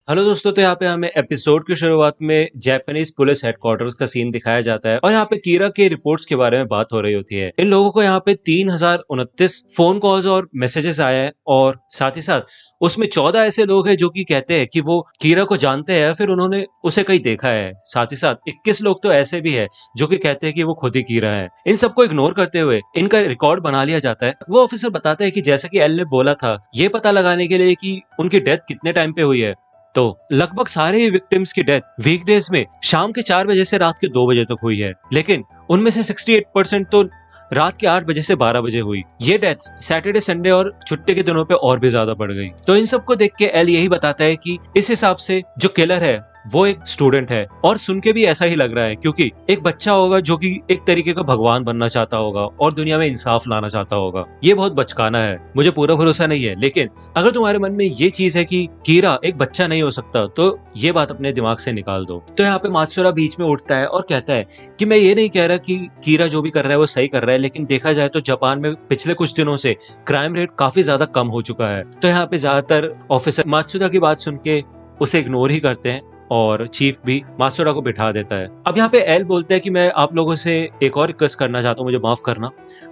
Hello दोस्तों, तो यहाँ पे हमें एपिसोड की शुरुआत में जापानीज पुलिस हेडक्वार्टर्स का सीन दिखाया जाता है और यहाँ पे कीरा के रिपोर्ट्स के बारे में बात हो रही होती है। इन लोगों को यहाँ पे 3029 फोन कॉल्स और मैसेजेस आए हैं और साथ ही साथ उसमें 14 ऐसे लोग हैं जो कि कहते हैं कि वो कीरा को जानते हैं, फिर उन्होंने उसे कहीं देखा है। साथ ही साथ 21 लोग तो ऐसे भी है जो कि कहते हैं कि वो खुद ही कीरा है। इन सबको इग्नोर करते हुए इनका रिकॉर्ड बना लिया जाता है। वो ऑफिसर बताते हैं कि जैसा कि एल ने बोला था, ये पता लगाने के लिए कि उनकी डेथ कितने टाइम पे हुई है, तो लगभग सारे ही विक्टिम्स की डेथ वीकडेज में शाम के 4 बजे से रात के 2 बजे तक हुई है, लेकिन उनमें से 68% तो रात के 8 बजे से 12 बजे हुई। ये डेथ्स सैटरडे, संडे और छुट्टी के दिनों पे और भी ज्यादा बढ़ गई। तो इन सबको देख के एल यही बताता है कि इस हिसाब से जो किलर है वो एक स्टूडेंट है, और सुन के भी ऐसा ही लग रहा है क्योंकि एक बच्चा होगा जो कि एक तरीके का भगवान बनना चाहता होगा और दुनिया में इंसाफ लाना चाहता होगा। ये बहुत बचकाना है, मुझे पूरा भरोसा नहीं है, लेकिन अगर तुम्हारे मन में ये चीज है कि कीरा एक बच्चा नहीं हो सकता तो ये बात अपने दिमाग से निकाल दो। तो यहाँ पे मात्सुरा बीच में उठता है और कहता है कि मैं ये नहीं कह रहा कि कीरा जो भी कर रहा है वो सही कर रहा है, लेकिन देखा जाए तो जापान में पिछले कुछ दिनों से क्राइम रेट काफी ज्यादा कम हो चुका है। तो यहाँ पे ज्यादातर ऑफिसर मात्सुरा की बात सुन के उसे इग्नोर ही करते हैं और चीफ भी मात्सुरा को बिठा देता है। अब यहाँ पे एल बोलता है कि मैं आप लोगों से एक और रिक्वेस्ट करना चाहता हूँ, मुझे माफ करना।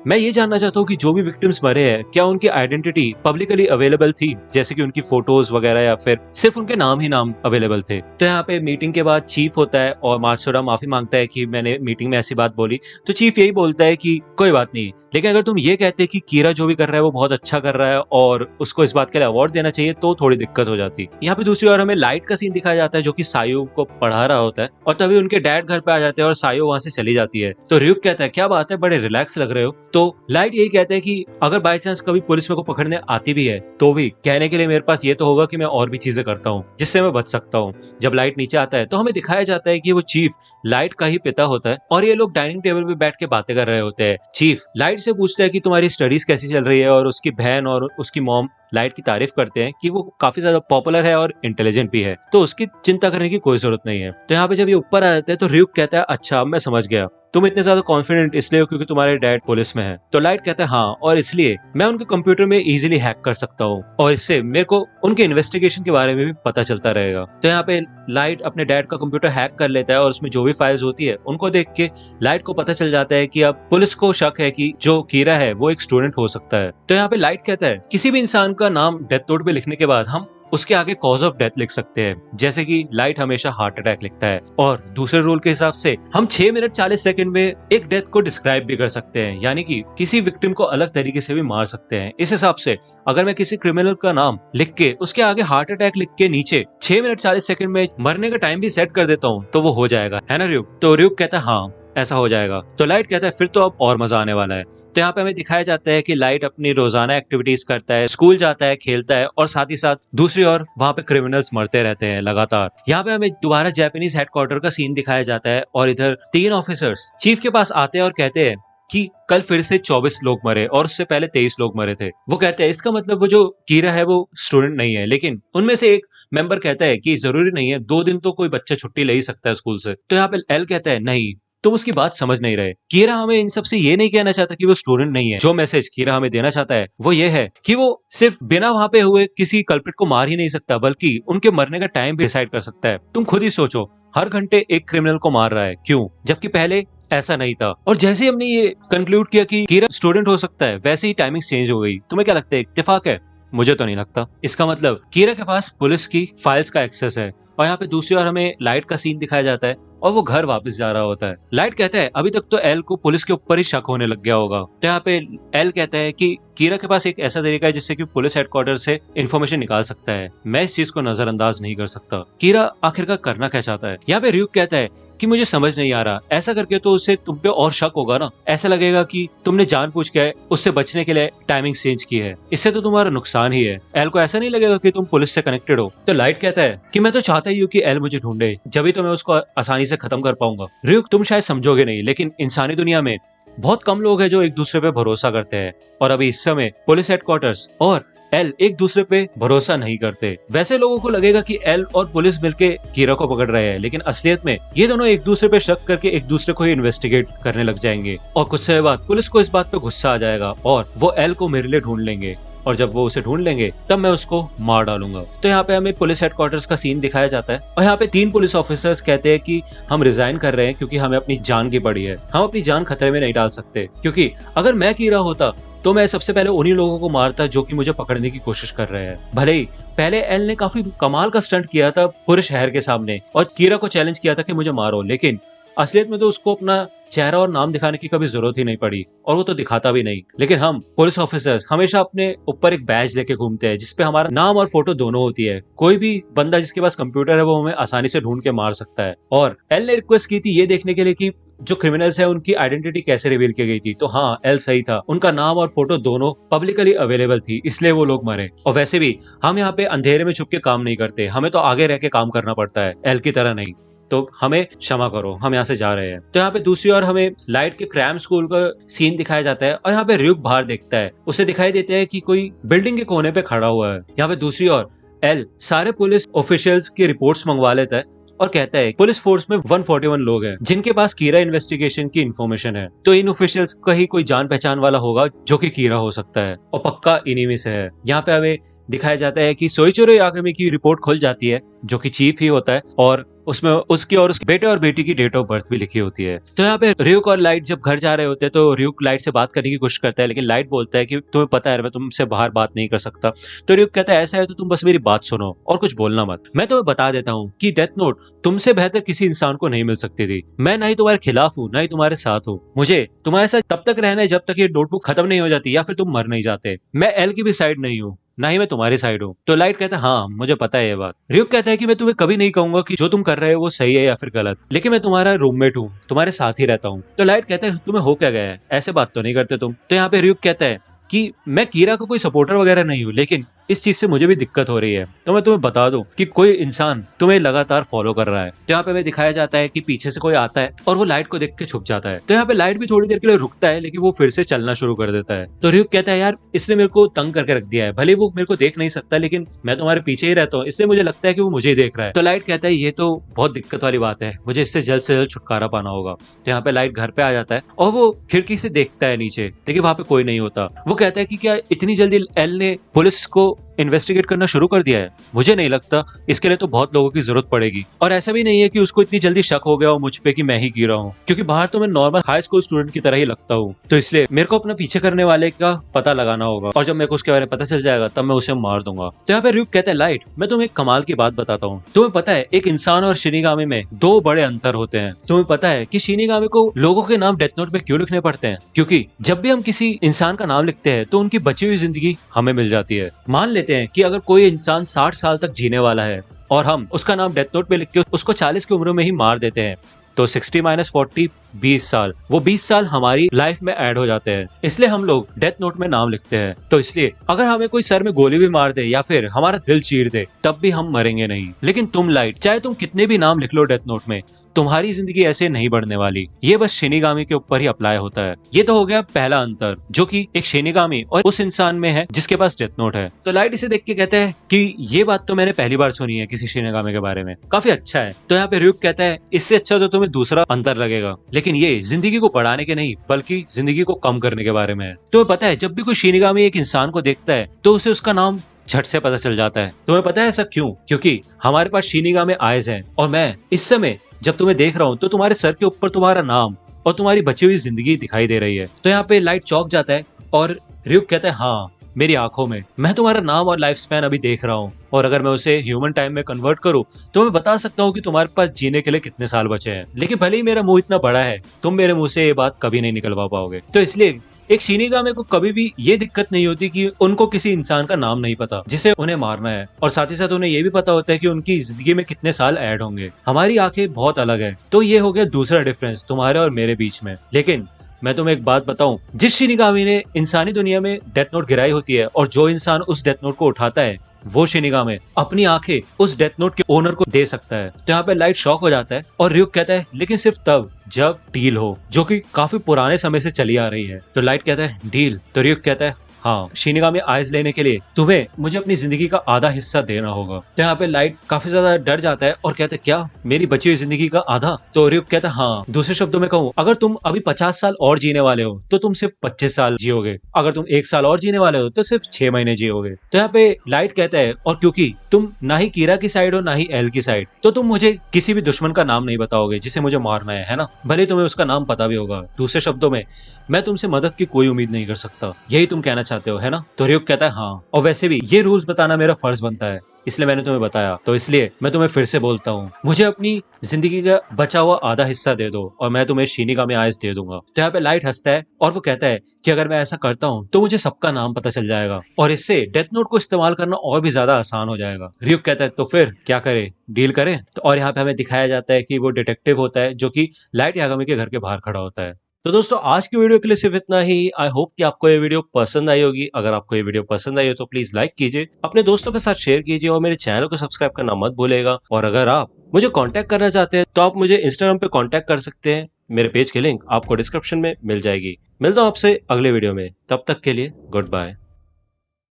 मैं ये जानना चाहता हूँ कि जो भी विक्टिम्स मरे हैं क्या उनकी आइडेंटिटी पब्लिकली अवेलेबल थी, जैसे कि उनकी फोटोज वगैरह, या फिर सिर्फ उनके नाम ही नाम अवेलेबल थे। तो यहाँ पे मीटिंग के बाद चीफ होता है और मात्सुरा माफी मांगता है कि मैंने मीटिंग में ऐसी बात बोली। तो चीफ यही बोलता है कि कोई बात नहीं, लेकिन अगर तुम ये कहते कि कीरा जो भी कर रहा है वो बहुत अच्छा कर रहा है और उसको इस बात के लिए अवार्ड देना चाहिए, तो थोड़ी दिक्कत हो जाती। यहाँ पे दूसरी ओर हमें लाइट का सीन दिखाया जाता है जो कि सायू को पढ़ा रहा होता है, और तभी उनके डैड घर पे आ जाते हैं और सायू वहां से चली जाती है। तो ryuk कहता है क्या बात है, बड़े रिलैक्स लग रहे हो। तो लाइट यही कहते हैं कि अगर बाय चांस कभी पुलिस मेरे को पकड़ने आती भी है तो भी कहने के लिए मेरे पास ये तो होगा कि मैं और भी चीजें करता हूँ जिससे मैं बच सकता हूँ। जब लाइट नीचे आता है तो हमें दिखाया जाता है कि वो चीफ लाइट का ही पिता होता है और ये लोग डाइनिंग टेबल पे बैठ के बातें कर रहे होते हैं। चीफ लाइट से पूछता है कि तुम्हारी स्टडीज कैसी चल रही है, और उसकी बहन और उसकी मॉम लाइट की तारीफ करते हैं कि वो काफी ज्यादा पॉपुलर है और इंटेलिजेंट भी है, तो उसकी चिंता करने की कोई जरूरत नहीं है। तो यहाँ पे जब ये ऊपर आ जाते हैं तो ryuk कहता है अच्छा मैं समझ गया, तुम इतने ज्यादा कॉन्फिडेंट इसलिए हो क्योंकि तुम्हारे डैड पुलिस में है। तो लाइट कहता है हाँ, और इसलिए मैं उनके कंप्यूटर में इजीली हैक कर सकता हूँ और इससे मेरे को उनके इन्वेस्टिगेशन के बारे में भी पता चलता रहेगा। तो यहाँ पे लाइट अपने डैड का कंप्यूटर हैक कर लेता है और उसमें जो भी फाइल्स होती है उनको देख के लाइट को पता चल जाता है कि अब पुलिस को शक है कि जो कीरा है वो एक स्टूडेंट हो सकता है। तो यहाँ पे लाइट कहता है किसी भी इंसान का नाम डेथ नोट पे लिखने के बाद हम उसके आगे कॉज ऑफ डेथ लिख सकते हैं, जैसे कि लाइट हमेशा हार्ट अटैक लिखता है, और दूसरे रूल के हिसाब से हम 6 मिनट 40 सेकंड में एक डेथ को डिस्क्राइब भी कर सकते हैं, यानी कि किसी विक्टिम को अलग तरीके से भी मार सकते हैं। इस हिसाब से अगर मैं किसी क्रिमिनल का नाम लिख के उसके आगे हार्ट अटैक लिख के नीचे 6 मिनट 40 सेकंड में मरने का टाइम भी सेट कर देता हूँ तो वो हो जाएगा, है ना ryuk? तो ryuk कहता है हाँ ऐसा हो जाएगा। तो लाइट कहता है फिर तो अब और मजा आने वाला है। तो यहाँ पे हमें दिखाया जाता है कि लाइट अपनी रोजाना एक्टिविटीज करता है, स्कूल जाता है, खेलता है, और साथ ही साथ दूसरी ओर वहाँ पे क्रिमिनल्स मरते रहते हैं लगातार। यहाँ पे हमें दोबारा जापानीज हेडक्वार्टर का सीन दिखाया जाता है और इधर 3 ऑफिसर्स चीफ के पास आते हैं और कहते हैं कि कल फिर से 24 लोग मरे और उससे पहले 23 लोग मरे थे। वो कहते हैं इसका मतलब वो जो कीरा है वो स्टूडेंट नहीं है, लेकिन उनमें से एक मेंबर कहता है कि जरूरी नहीं है, 2 दिन तो कोई बच्चा छुट्टी ले ही सकता है स्कूल से। तो यहाँ पे एल कहता है नहीं, तुम उसकी बात समझ नहीं रहे। कीरा हमें इन सबसे ये नहीं कहना चाहता कि वो स्टूडेंट नहीं है। जो मैसेज कीरा हमें देना चाहता है वो ये है कि वो सिर्फ बिना वहां पे हुए किसी कल्प्रिट को मार ही नहीं सकता, बल्कि उनके मरने का टाइम भी डिसाइड कर सकता है। तुम खुद ही सोचो, हर घंटे एक क्रिमिनल को मार रहा है, क्यों? जबकि पहले ऐसा नहीं था। और जैसे ही हमने ये कंक्लूड किया कि कीरा स्टूडेंट हो सकता है, वैसे ही टाइमिंग चेंज हो गई। तुम्हें क्या लगता है, इत्तेफाक है? मुझे तो नहीं लगता। इसका मतलब कीरा के पास पुलिस की फाइल्स का एक्सेस है। और यहाँ पे दूसरी ओर हमें लाइट का सीन दिखाया जाता है और वो घर वापस जा रहा होता है। लाइट कहता है अभी तक तो एल को पुलिस के ऊपर ही शक होने लग गया होगा। तो यहाँ पे एल कहता है कि कीरा के पास एक ऐसा तरीका है जिससे कि पुलिस हेडक्वार्टर से इन्फॉर्मेशन निकाल सकता है। मैं इस चीज को नजरअंदाज नहीं कर सकता। कीरा आखिरकार करना क्या चाहता है? यहाँ पे ryuk कहता है कि मुझे समझ नहीं आ रहा, ऐसा करके तो उसे तुम पे और शक होगा ना, ऐसा लगेगा कि तुमने जानबूझ के उससे बचने के लिए टाइमिंग चेंज की है, इससे तो तुम्हारा नुकसान ही है। एल को ऐसा नहीं लगेगा कि तुम पुलिस से कनेक्टेड हो। तो लाइट कहता है कि मैं तो चाहता ही हूँ कि एल मुझे ढूंढे, जब तो मैं उसको आसानी से खत्म कर पाऊंगा। ryuk तुम शायद समझोगे नहीं, लेकिन इंसानी दुनिया में बहुत कम लोग हैं जो एक दूसरे पे भरोसा करते हैं, और अभी इस समय पुलिस हेडक्वार्टर्स और एल एक दूसरे पे भरोसा नहीं करते। वैसे लोगों को लगेगा कि एल और पुलिस मिलके कीरा को पकड़ रहे हैं, लेकिन असलियत में ये दोनों एक दूसरे पे शक करके एक दूसरे को ही इन्वेस्टिगेट करने लग जाएंगे, और कुछ समय बाद पुलिस को इस बात पे गुस्सा आ जाएगा और वो एल को मेरे लिए ढूंढ लेंगे। और जब वो उसे ढूंढ लेंगे तब मैं उसको मार डालूंगा। तो यहाँ पे हमें पुलिस हेडक्वार्टर्स का सीन दिखाया जाता है और यहाँ पे 3 पुलिस ऑफिसर्स कहते हैं कि हम रिजाइन कर रहे हैं क्योंकि हमें अपनी जान की पड़ी है, हम अपनी जान खतरे में नहीं डाल सकते, क्योंकि अगर मैं कीरा होता तो मैं सबसे पहले उन्हीं लोगों को मारता जो कि मुझे पकड़ने की कोशिश कर रहे हैं। भले ही पहले एल ने काफी कमाल का स्टंट किया था पूरे शहर के सामने और कीरा को चैलेंज किया था कि मुझे मारो, लेकिन असलियत में तो उसको अपना चेहरा और नाम दिखाने की कभी जरूरत ही नहीं पड़ी और वो तो दिखाता भी नहीं। लेकिन हम पुलिस ऑफिसर्स हमेशा अपने ऊपर एक बैज लेके घूमते हैं जिसपे हमारा नाम और फोटो दोनों होती है। कोई भी बंदा जिसके पास कंप्यूटर है वो हमें आसानी से ढूंढ के मार सकता है। और एल ने रिक्वेस्ट की थी ये देखने के लिए कि जो क्रिमिनल्स है उनकी आइडेंटिटी कैसे रिवील की गई थी। तो हाँ, एल सही था, उनका नाम और फोटो दोनों पब्लिकली अवेलेबल थी, इसलिए वो लोग मरे। और वैसे भी हम यहाँ पे अंधेरे में छुप के काम नहीं करते, हमें तो आगे रह के काम करना पड़ता है, एल की तरह नहीं। तो हमें क्षमा करो, हम यहाँ से जा रहे हैं। तो यहाँ पे दूसरी ओर हमें लाइट के क्रैम स्कूल का सीन दिखाया जाता है और यहाँ पे र्यूक बाहर देखता है, उसे दिखाई देता है कि कोई बिल्डिंग के कोने पे खड़ा हुआ है। यहाँ पे दूसरी ओर एल सारे पुलिस ऑफिशियल्स की रिपोर्ट्स मंगवा लेता है और कहता है पुलिस फोर्स में 141 लोग हैं जिनके पास कीरा इन्वेस्टिगेशन की इन्फॉर्मेशन है, तो इन ऑफिशियल्स का ही कोई जान पहचान वाला होगा जो कि कीरा हो सकता है और पक्का इन्हीं में से है। यहाँ पे हमें दिखाया जाता है कि सोइचिरो यागामी की रिपोर्ट खुल जाती है जो कि चीफ ही होता है और उसमें उसकी और उसके बेटे और बेटी की डेट ऑफ बर्थ भी लिखी होती है। तो यहाँ पे र्यूक और लाइट जब घर जा रहे होते हैं तो र्यूक लाइट से बात करने की कोशिश करता है, लेकिन लाइट बोलता है कि तुम्हें पता है मैं तुमसे बाहर बात नहीं कर सकता। तो र्यूक कहता है ऐसा है तो तुम बस मेरी बात सुनो और कुछ बोलना मत। मैं तुम्हें बता देता हूँ कि डेथ नोट तुमसे बेहतर किसी इंसान को नहीं मिल सकती थी। मैं ना ही तुम्हारे खिलाफ हूँ ना ही तुम्हारे साथ हूँ, मुझे तुम्हारे साथ तब तक रहना है जब तक ये नोटबुक खत्म नहीं हो जाती या फिर तुम मर नहीं जाते। मैं एल की भी साइड नहीं हूँ ना ही मैं तुम्हारी साइड हूँ। तो लाइट कहता है हाँ मुझे पता है ये बात। र्यूक कहता है कि मैं तुम्हें कभी नहीं कहूंगा कि जो तुम कर रहे हो वो सही है या फिर गलत, लेकिन मैं तुम्हारा रूममेट हूँ, तुम्हारे साथ ही रहता हूँ। तो लाइट कहता है तुम्हें हो क्या गया है, ऐसे बात तो नहीं करते तुम। तो यहाँ पे र्यूक कहता है कि मैं कीरा का कोई सपोर्टर वगैरह नहीं हूँ, लेकिन इस चीज से मुझे भी दिक्कत हो रही है, तो मैं तुम्हें बता दूं कि कोई इंसान तुम्हें लगातार फॉलो कर रहा है। तो यहाँ पे हमें दिखाया जाता है कि पीछे से कोई आता है और वो लाइट को देख के छुप जाता है। तो यहाँ पे लाइट भी थोड़ी देर के लिए रुकता है लेकिन वो फिर से चलना शुरू कर देता है। तो र्यूक कहता है यार इसने मेरे को तंग करके रख दिया है, भले वो मेरे को देख नहीं सकता लेकिन मैं तुम्हारे पीछे ही रहता हूँ, इसलिए मुझे लगता है कि वो मुझे ही देख रहा है। तो लाइट कहता है ये तो बहुत दिक्कत वाली बात है, मुझे इससे जल्द से जल्द छुटकारा पाना होगा। तो यहाँ पे लाइट घर पे आ जाता है और वो खिड़की से देखता है नीचे, लेकिन वहां पे कोई नहीं होता। वो कहता है कि क्या इतनी जल्दी एल ने पुलिस को इन्वेस्टिगेट करना शुरू कर दिया है? मुझे नहीं लगता, इसके लिए तो बहुत लोगों की जरूरत पड़ेगी। और ऐसा भी नहीं है कि उसको इतनी जल्दी शक हो गया हो मुझ पे कि मैं ही की रहा हूँ, क्योंकि बाहर तो मैं नॉर्मल हाई स्कूल स्टूडेंट की तरह ही लगता हूँ। तो इसलिए मेरे को अपना पीछे करने वाले का पता लगाना होगा और जब मेरे को उसके बारे में पता चल जाएगा तब मैं उसे मार दूंगा। तो यहाँ पे र्यूक कहता है लाइट मैं तुम्हें एक कमाल की बात बताता हूँ, तुम्हें पता है एक इंसान और शिनिगामी में 2 बड़े अंतर होते हैं। तुम्हें पता है कि शिनिगामी को लोगों के नाम डेथ नोट में क्यों लिखने पड़ते हैं? क्योंकि जब भी हम किसी इंसान का नाम लिखते हैं तो उनकी बची हुई जिंदगी हमें मिल जाती है। मान लेते हैं कि अगर कोई इंसान 60 साल तक जीने वाला है और हम उसका नाम डेथ नोट पे लिख के उसको 40 की उम्र में ही मार देते हैं, तो 60 - 40 20 साल, वो 20 साल हमारी लाइफ में ऐड हो जाते हैं। इसलिए हम लोग डेथ नोट में नाम लिखते हैं। तो इसलिए अगर हमें कोई सर में गोली भी मार दे या फिर हमारा दिल चीर दे तब भी हम मरेंगे नहीं। लेकिन तुम लाइट, चाहे तुम कितने भी नाम लिख लो डेथ नोट में, तुम्हारी जिंदगी ऐसे नहीं बढ़ने वाली। ये बस शिनिगामी के ऊपर ही अप्लाई होता है। ये तो हो गया पहला अंतर जो कि एक शिनिगामी और उस इंसान में है जिसके पास डेथ नोट है। तो लाइट इसे देख के कहते हैं कि ये बात तो मैंने पहली बार सुनी है किसी शिनिगामी के बारे में, काफी अच्छा है। तो यहाँ पे र्यूक कहता है इससे अच्छा तो तुम्हें दूसरा अंतर लगेगा, लेकिन ये जिंदगी को बढ़ाने के नहीं बल्कि जिंदगी को कम करने के बारे में है। तुम्हें पता है जब भी कोई शिनिगामी एक इंसान को देखता है तो उसे उसका नाम झट से पता चल जाता है। तुम्हें पता है ऐसा क्यों? क्योंकि हमारे पास शिनिगामी आइज हैं और मैं इस समय जब तुम्हें देख रहा हूँ तो तुम्हारे सर के ऊपर तुम्हारा नाम और तुम्हारी बची हुई जिंदगी दिखाई दे रही है। तो यहाँ पे लाइट चौंक जाता है और र्यूक कहता है हाँ मेरी आंखों में मैं तुम्हारा नाम और लाइफ स्पैन अभी देख रहा हूँ, और अगर मैं उसे ह्यूमन टाइम में कन्वर्ट करूँ तो मैं बता सकता हूँ कि तुम्हारे पास जीने के लिए कितने साल बचे हैं। लेकिन भले ही मेरा मुंह इतना बड़ा है, तुम मेरे मुंह से ये बात कभी नहीं निकलवा पाओगे। तो इसलिए एक शिनिगामी को कभी भी ये दिक्कत नहीं होती कि उनको किसी इंसान का नाम नहीं पता जिसे उन्हें मारना है, और साथ ही साथ उन्हें ये भी पता होता है कि उनकी जिंदगी में कितने साल ऐड होंगे। हमारी आंखें बहुत अलग है। तो ये हो गया दूसरा डिफरेंस तुम्हारे और मेरे बीच में। लेकिन मैं तुम्हें एक बात बताऊं, जिस शिनिगामी ने इंसानी दुनिया में डेथ नोट गिराई होती है और जो इंसान उस डेथ नोट को उठाता है वो शिनिगामी अपनी आंखें उस डेथ नोट के ओनर को दे सकता है। तो यहाँ पे लाइट शॉक हो जाता है और र्यूक कहता है लेकिन सिर्फ तब जब डील हो, जो कि काफी पुराने समय से चली आ रही है। तो लाइट कहता है डील? तो र्यूक कहता है हाँ, शिनिगामी आइज लेने के लिए तुम्हें मुझे अपनी जिंदगी का आधा हिस्सा देना होगा। तो यहाँ पे लाइट काफी ज्यादा डर जाता है और कहते क्या मेरी बची हुई जिंदगी का आधा? तो रिक कहता है हाँ, दूसरे शब्दों में कहूँ अगर तुम अभी 50 साल और जीने वाले हो तो तुम सिर्फ 25 साल जियोगे, अगर तुम 1 साल और जीने वाले हो तो सिर्फ 6 महीने जियोगे। तो यहाँ पे लाइट कहता है और क्योंकि तुम ना ही कीरा की साइड हो ना ही एल की साइड, तो तुम मुझे किसी भी दुश्मन का नाम नहीं बताओगे जिसे मुझे मारना है ना, भले तुम्हें उसका नाम पता भी होगा। दूसरे शब्दों में मैं तुमसे मदद की कोई उम्मीद नहीं कर सकता, यही तुम कहना चाहते हो है ना? तो रिक कहता है हाँ, और वैसे भी ये रूल्स बताना मेरा फर्ज बनता है, इसलिए मैंने तुम्हें बताया, तो इसलिए मैं तुम्हें फिर से बोलता हूँ, मुझे अपनी जिंदगी का बचा हुआ आधा हिस्सा दे दो और मैं तुम्हें शिनिगामी आइज दे दूंगा। तो यहाँ पे लाइट हंसता है और वो कहता है कि अगर मैं ऐसा करता हूँ तो मुझे सबका नाम पता चल जाएगा और इससे डेथ नोट को इस्तेमाल करना और भी ज्यादा आसान हो जाएगा। रिक कहता है तो फिर क्या करे, डील करें? तो और यहाँ पे हमें दिखाया जाता है कि वो डिटेक्टिव होता है जो कि लाइट यागामी के घर के बाहर खड़ा होता है। तो दोस्तों आज की वीडियो के लिए सिर्फ इतना ही। आई होप कि आपको ये वीडियो पसंद आई होगी। अगर आपको ये वीडियो पसंद आई हो तो प्लीज लाइक कीजिए, अपने दोस्तों के साथ शेयर कीजिए और मेरे चैनल को सब्सक्राइब करना मत भूलेगा। और अगर आप मुझे कांटेक्ट करना चाहते हैं तो आप मुझे इंस्टाग्राम पे कांटेक्ट कर सकते हैं, मेरे पेज की लिंक आपको डिस्क्रिप्शन में मिल जाएगी। मिलता हूं आपसे अगले वीडियो में, तब तक के लिए गुड बाय।